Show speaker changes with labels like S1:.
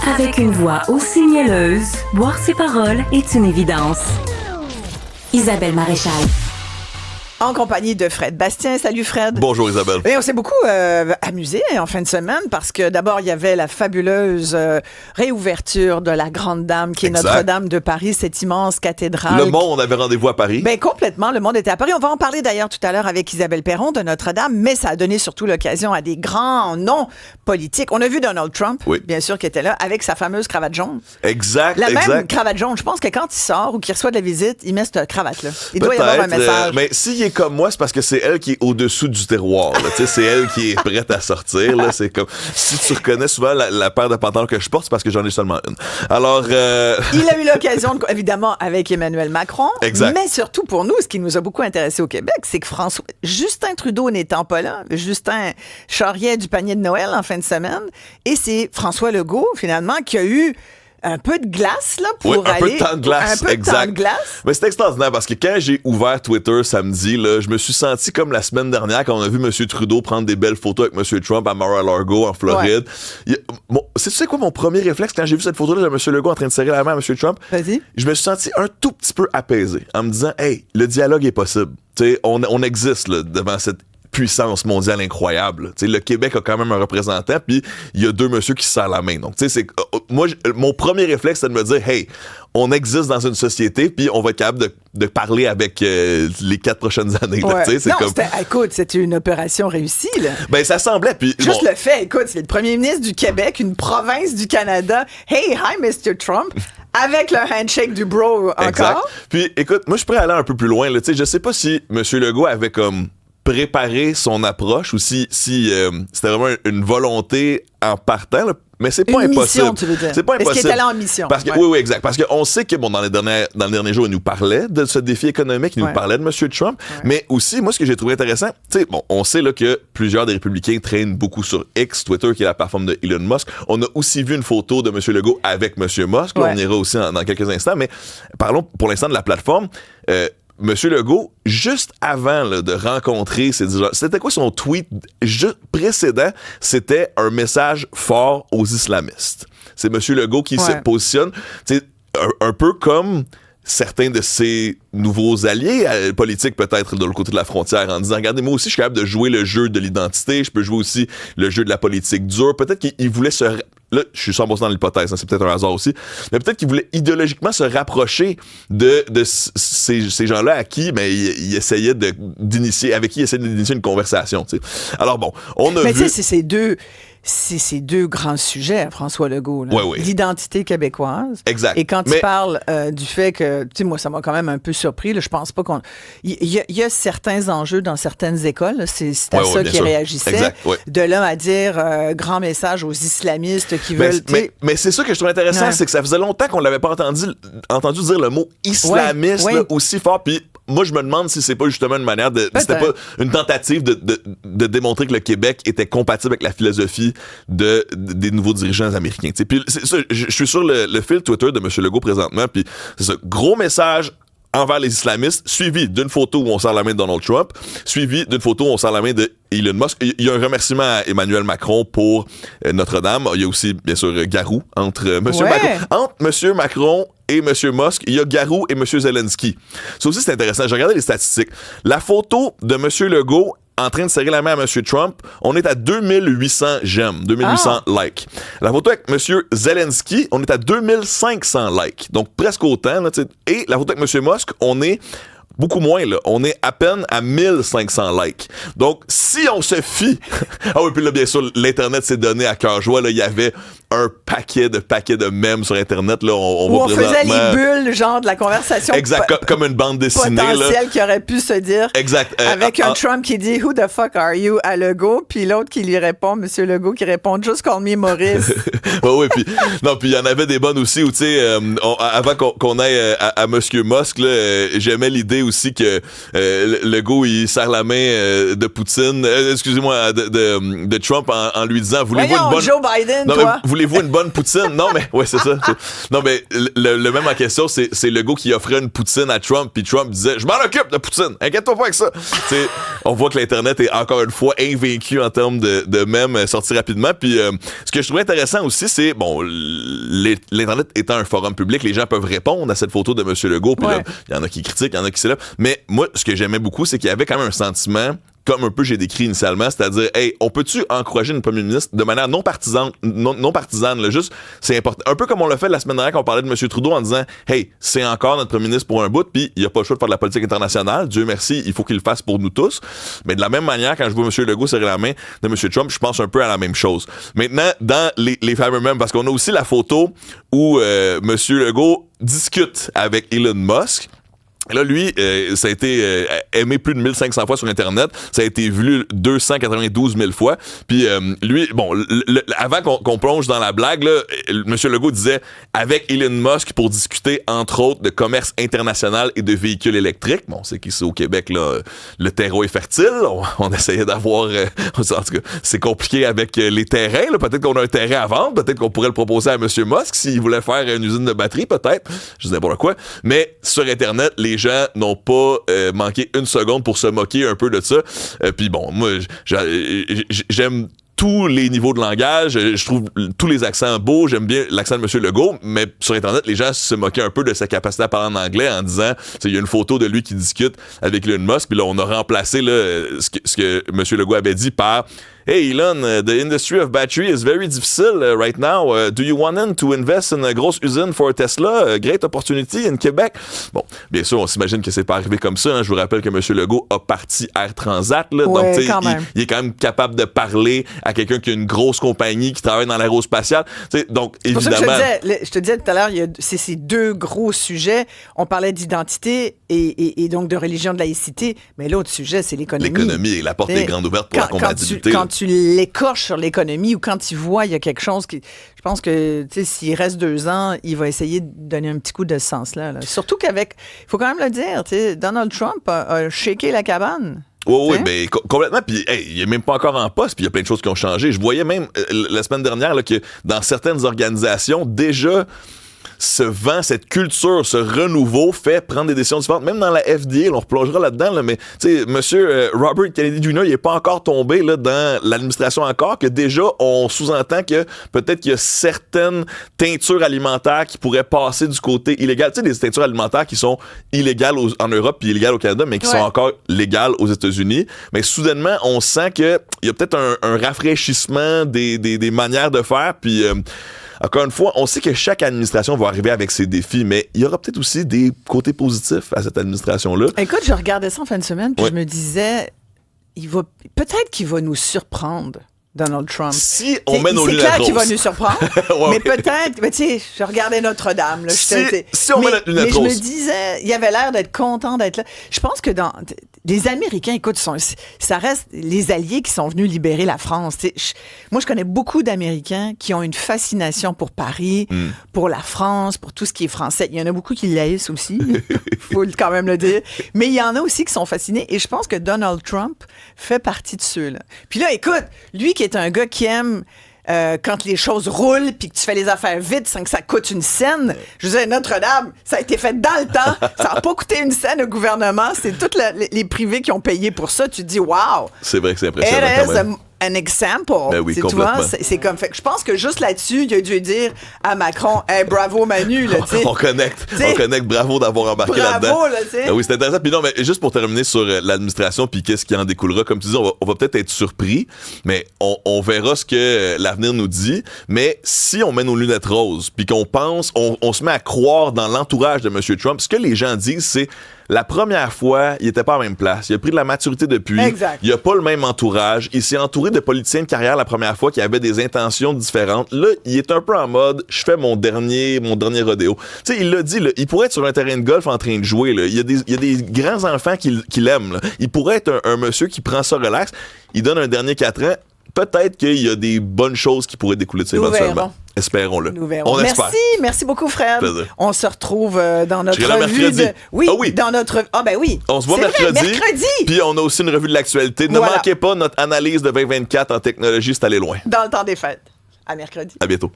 S1: Avec une voix aussi mielleuse, boire ses paroles est une évidence. Isabelle Maréchal.
S2: En compagnie de Fred Bastien. Salut Fred.
S3: Bonjour Isabelle.
S2: Et on s'est beaucoup amusé en fin de semaine parce que d'abord, il y avait la fabuleuse réouverture de la Grande Dame qui est Notre-Dame de Paris, cette immense cathédrale.
S3: Le monde avait rendez-vous à Paris.
S2: Ben complètement, le monde était à Paris. On va en parler d'ailleurs tout à l'heure avec Isabelle Perron de Notre-Dame, mais ça a donné surtout l'occasion à des grands noms politiques. On a vu Donald Trump, bien sûr, qui était là, avec sa fameuse cravate jaune.
S3: Exact,
S2: même cravate jaune. Je pense que quand il sort ou qu'il reçoit de la visite, il met cette cravate-là. Il doit y avoir un message.
S3: Mais s'il est comme moi, c'est parce que c'est elle qui est au-dessous du terroir. C'est elle qui est prête à sortir. Là. C'est comme si tu reconnais souvent la paire de pantalons que je porte, c'est parce que j'en ai seulement une. Alors,
S2: il a eu l'occasion, évidemment, avec Emmanuel Macron.
S3: Exact.
S2: Mais surtout pour nous, ce qui nous a beaucoup intéressé au Québec, c'est que Justin Trudeau n'étant pas là, Justin charriait du panier de Noël en fin de semaine, et c'est François Legault, finalement, qui a eu un peu de glace, là, pour aller...
S3: un peu de temps de glace, exact. Mais c'est extraordinaire parce que quand j'ai ouvert Twitter samedi, là, je me suis senti comme la semaine dernière quand on a vu M. Trudeau prendre des belles photos avec M. Trump à Mar-a-Lago, en Floride. Ouais. Tu sais quoi mon premier réflexe quand j'ai vu cette photo-là de M. Legault en train de serrer la main à M. Trump?
S2: Vas-y.
S3: Je me suis senti un tout petit peu apaisé en me disant, hey, le dialogue est possible. T'sais, on existe là, devant cette puissance mondiale incroyable. T'sais, le Québec a quand même un représentant, puis il y a deux messieurs qui se serrent la main. Donc, moi, mon premier réflexe, c'est de me dire, hey, on existe dans une société, puis on va être capable de parler avec les 4 prochaines années. Là,
S2: ouais. Écoute, c'était une opération réussie. Là.
S3: Ben, ça semblait. Puis,
S2: juste le fait, écoute, c'est le premier ministre du Québec, une province du Canada. Hey, hi, Mr. Trump. Avec le handshake du bro encore.
S3: Exact. Puis, écoute, moi, je suis prêt à aller un peu plus loin. Là. Je sais pas si M. Legault avait comme préparer son approche ou si c'était vraiment une volonté en partant, là, mais c'est pas impossible.
S2: Mission, tu veux dire.
S3: C'est pas impossible.
S2: Est-ce qu'il était là en mission?
S3: Parce que, oui, exact. Parce qu'on sait que, dans les derniers jours, il nous parlait de ce défi économique, il nous parlait de M. Trump, mais aussi, moi, ce que j'ai trouvé intéressant, on sait là, que plusieurs des républicains traînent beaucoup sur X, Twitter, qui est la plateforme de Elon Musk. On a aussi vu une photo de M. Legault avec M. Musk. Là, on ira aussi dans quelques instants, mais parlons pour l'instant de la plateforme. Monsieur Legault, juste avant là, de rencontrer ces dirigeants, c'était quoi son tweet précédent? C'était un message fort aux islamistes. C'est Monsieur Legault qui se positionne un peu comme certains de ses nouveaux alliés politiques peut-être de l'autre côté de la frontière en disant, regardez, moi aussi je suis capable de jouer le jeu de l'identité, je peux jouer aussi le jeu de la politique dure. Peut-être qu'il voulait là, je suis 100% dans l'hypothèse, hein, c'est peut-être un hasard aussi, mais peut-être qu'il voulait idéologiquement se rapprocher de ces gens-là à qui il essayait d'initier une conversation. T'sais. Alors bon, on a vu...
S2: Mais tu sais, c'est ces deux grands sujets, François Legault. Là.
S3: Oui.
S2: L'identité québécoise.
S3: Exact.
S2: Et quand il parle du fait que, tu sais, moi, ça m'a quand même un peu surpris. Là, je pense pas qu'on... Il y a certains enjeux dans certaines écoles. Là, c'est à ça qu'il réagissait.
S3: Exact,
S2: de là à dire grand message aux islamistes qui veulent...
S3: Mais c'est ça que je trouve intéressant, c'est que ça faisait longtemps qu'on l'avait pas entendu dire le mot islamiste là, aussi fort. Puis moi, je me demande si c'est pas justement une manière de... C'était pas une tentative de démontrer que le Québec était compatible avec la philosophie des nouveaux dirigeants américains. T'sais. Puis c'est ça, je suis sur le fil Twitter de M. Legault présentement, puis c'est ça, gros message envers les islamistes, suivi d'une photo où on serre la main de Donald Trump, suivi d'une photo où on serre la main de Elon Musk. Il y a un remerciement à Emmanuel Macron pour Notre-Dame. Il y a aussi, bien sûr, Garou entre M. Macron et M. Musk. Il y a Garou et M. Zelensky. Ça aussi, c'est intéressant. J'ai regardé les statistiques. La photo de M. Legault en train de serrer la main à M. Trump, on est à 2800 j'aime, 2800 likes. La photo avec M. Zelensky, on est à 2500 likes. Donc, presque autant. Là, et la photo avec M. Musk, on est beaucoup moins, là. On est à peine à 1500 likes. Donc, si on se fie... ah oui, puis là, bien sûr, l'Internet s'est donné à cœur joie. Là, il y avait un paquet de mèmes sur Internet. Là,
S2: on faisait les bulles, genre, de la conversation.
S3: Exact, comme une bande dessinée.
S2: Potentielle qui aurait pu se dire.
S3: Exact.
S2: Avec un Trump qui dit « Who the fuck are you? » à Legault, puis l'autre qui lui répond, M. Legault, qui répond « Just call me Maurice. »
S3: Oui, puis il y en avait des bonnes aussi où, tu sais, avant qu'on aille à M. Musk, là, j'aimais l'idée aussi que Legault, il serre la main de Poutine, excusez-moi, de Trump en lui disant, voulez-vous une bonne...
S2: Joe Biden,
S3: non,
S2: toi?
S3: Voulez-vous une bonne poutine? Non, mais, ouais, c'est ça. Non, mais le même en question, c'est Legault qui offrait une poutine à Trump, puis Trump disait, je m'en occupe de poutine, inquiète-toi pas avec ça. T'sais, on voit que l'Internet est encore une fois invaincu en termes de mèmes sortis rapidement. Puis ce que je trouvais intéressant aussi, c'est, bon, l'Internet étant un forum public, les gens peuvent répondre à cette photo de M. Legault. Puis là, il y en a qui critiquent, il y en a qui célèbrent. Mais moi, ce que j'aimais beaucoup, c'est qu'il y avait quand même un sentiment, comme un peu j'ai décrit initialement, c'est-à-dire, hey, on peut-tu encourager une premier ministre de manière non partisane, là, juste, c'est important. Un peu comme on l'a fait la semaine dernière quand on parlait de M. Trudeau en disant, hey, c'est encore notre premier ministre pour un bout, puis il a pas le choix de faire de la politique internationale. Dieu merci, il faut qu'il le fasse pour nous tous. Mais de la même manière, quand je vois M. Legault serrer la main de M. Trump, je pense un peu à la même chose. Maintenant, dans les fameux mêmes, parce qu'on a aussi la photo où M. Legault discute avec Elon Musk. Là, lui, ça a été aimé plus de 1500 fois sur Internet. Ça a été vu 292 000 fois. Puis lui, bon, avant qu'on plonge dans la blague, là, M. Legault disait avec Elon Musk pour discuter, entre autres, de commerce international et de véhicules électriques. Bon, c'est qu'ici au Québec, là, le terreau est fertile. On essayait d'avoir... en tout cas, c'est compliqué avec les terrains. Là. Peut-être qu'on a un terrain à vendre. Peut-être qu'on pourrait le proposer à M. Musk s'il voulait faire une usine de batterie, peut-être. Je sais n'importe quoi. Mais sur Internet, les gens n'ont pas manqué une seconde pour se moquer un peu de ça. Puis bon, moi, j'aime tous les niveaux de langage, je trouve tous les accents beaux, j'aime bien l'accent de M. Legault, mais sur Internet, les gens se moquaient un peu de sa capacité à parler en anglais en disant, il y a une photo de lui qui discute avec Elon Musk, puis là, on a remplacé là, ce que M. Legault avait dit par Hey Elon, the industry of battery is very difficile right now. Do you want to invest in a grosse usine for Tesla? Great opportunity in Québec. Bon, bien sûr, on s'imagine que c'est pas arrivé comme ça. Hein. Je vous rappelle que M. Legault a parti Air Transat. Là,
S2: ouais,
S3: donc, il est quand même capable de parler à quelqu'un qui a une grosse compagnie, qui travaille dans l'aérospatiale. T'sais, donc, évidemment...
S2: je te disais tout à l'heure, c'est ces deux gros sujets. On parlait d'identité et donc de religion, de laïcité. Mais l'autre sujet, c'est l'économie.
S3: L'économie, la porte est grande ouverte pour la compatibilité.
S2: Quand tu l'écorches sur l'économie ou quand tu vois il y a quelque chose qui... Je pense que s'il reste 2 ans, il va essayer de donner un petit coup de ce sens-là. Là. Surtout qu'avec... Il faut quand même le dire, Donald Trump a shaké la cabane.
S3: Oui, mais complètement. Puis, il est même pas encore en poste, puis il y a plein de choses qui ont changé. Je voyais même la semaine dernière là, que dans certaines organisations, déjà... ce vent, cette culture, ce renouveau fait prendre des décisions différentes. Même dans la FDA, on replongera là-dedans, là, mais monsieur Robert Kennedy Jr., il n'est pas encore tombé là, dans l'administration encore, que déjà, on sous-entend que peut-être qu'il y a certaines teintures alimentaires qui pourraient passer du côté illégal. Tu sais, des teintures alimentaires qui sont illégales en Europe puis illégales au Canada, mais qui sont encore légales aux États-Unis. Mais soudainement, on sent qu'il y a peut-être un rafraîchissement des manières de faire, puis... encore une fois, on sait que chaque administration va arriver avec ses défis, mais il y aura peut-être aussi des côtés positifs à cette administration-là.
S2: Écoute, je regardais ça en fin de semaine, puis je me disais, peut-être qu'il va nous surprendre. Donald Trump.
S3: Si on met nos lunettes
S2: roses. C'est clair
S3: roses.
S2: qu'il va nous surprendre, mais peut-être, tu sais, je regardais Notre-Dame. Là,
S3: si on met notre lunette rose.
S2: Mais je me disais, il avait l'air d'être content d'être là. Je pense que les Américains, écoute, ça reste les alliés qui sont venus libérer la France. Moi, je connais beaucoup d'Américains qui ont une fascination pour Paris, pour la France, pour tout ce qui est français. Il y en a beaucoup qui l'haïssent aussi, il faut quand même le dire. Mais il y en a aussi qui sont fascinés, et je pense que Donald Trump fait partie de ceux-là. Puis là, écoute, lui qui est un gars qui aime quand les choses roulent puis que tu fais les affaires vite sans que ça coûte une scène. Je veux dire, Notre-Dame, ça a été fait dans le temps. Ça n'a pas coûté une scène au gouvernement. C'est tous les privés qui ont payé pour ça. Tu te dis, wow!
S3: C'est vrai que c'est impressionnant quand même.
S2: Un exemple.
S3: Ben oui,
S2: tu
S3: complètement.
S2: vois, c'est comme fait. Je pense que juste là-dessus, il a dû dire à Macron, hey, bravo Manu. Là,
S3: on connecte, bravo d'avoir embarqué là-dedans.
S2: Bravo, là, tu sais.
S3: Ben oui, c'est intéressant. Puis non, mais juste pour terminer sur l'administration puis qu'est-ce qui en découlera, comme tu dis, on va peut-être être surpris, mais on verra ce que l'avenir nous dit. Mais si on met nos lunettes roses puis qu'on pense, on se met à croire dans l'entourage de M. Trump, ce que les gens disent, c'est la première fois, il était pas à la même place. Il a pris de la maturité depuis.
S2: Exact.
S3: Il a pas le même entourage. Il s'est entouré de politiciens de carrière la première fois qui avaient des intentions différentes. Là, il est un peu en mode, je fais mon dernier rodéo. Tu sais, il l'a dit, là, il pourrait être sur un terrain de golf en train de jouer. Là. Il y a des grands enfants qui l'aiment. Là. Il pourrait être un monsieur qui prend ça relax. Il donne un dernier 4 ans. Peut-être qu'il y a des bonnes choses qui pourraient découler de ça éventuellement. Espérons-le.
S2: Nous verrons.
S3: On espère.
S2: Merci beaucoup, Fred.
S3: Plaisir.
S2: On se retrouve dans notre
S3: Je serai là
S2: revue
S3: mercredi.
S2: de... Oui,
S3: Ah oui.
S2: dans notre... Ah ben oui.
S3: On se voit
S2: C'est vrai,
S3: mercredi. Puis on a aussi une revue de l'actualité. Ne
S2: Voilà.
S3: manquez pas notre analyse de 2024 en technologie, c'est allé loin.
S2: Dans le temps des fêtes. À mercredi.
S3: À bientôt.